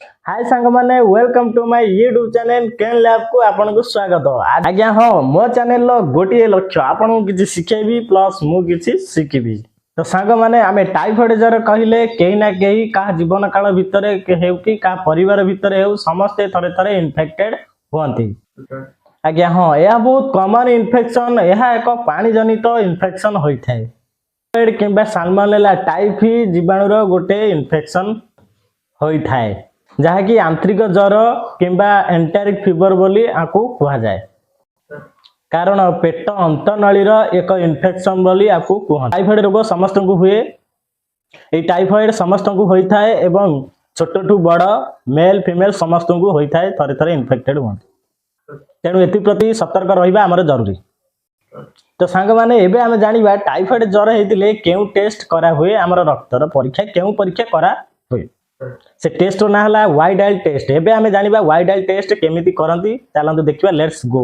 हाय सांग माने welcome to my YouTube channel केन लैब को आपन को स्वागत आज्ञा हाँ मो चैनल लो गोटे लक्ष्य आपन को किछि सिखेबी प्लस मु किछि सिखिबी। तो सांग माने आमे टाइफॉइड जर कहिले केही ना केही का जीवन काल भितरे हेउ कि का परिवार भितरे हेउ समस्त थरे थरे इन्फेक्टेड होंती। आज्ञा हाँ यह बहुत कॉमन इन्फेक्शन यह एक पानी जनित इन्फेक्शन होइथाय। टाइफॉइड किंबा साल्मोनेला टाइफी जीवाणुर गोटे इन्फेक्शन होइथाय जहा कि आंतरिक ज्वर किंबा एंटेरिक फीवर बोली आकु कहा जाए कारण पेट अंतनळीर एक इन्फेक्शन बोली आकु कहा। टाइफॉइड रोग समस्त को हुए ए टाइफॉइड समस्त को होइथाय एवं छोट टू बड़ मेल फीमेल समस्त को होइथाय थरे थरे इन्फेक्टेड होंती तेणु एति प्रति सतर्क रहिबा हमर जरूरी। तो सांग माने एबे हम जानिबा टाइफॉइड ज्वर हेतिले केउ टेस्ट करा हुए हमर रक्तर परीक्षा केउ परीक्षा करा हुए से टेस्ट ना हला WIDAL टेस्ट। एबे हमें जानिबा WIDAL टेस्ट केमिति करंती चलंतु देखिबा लेट्स गो।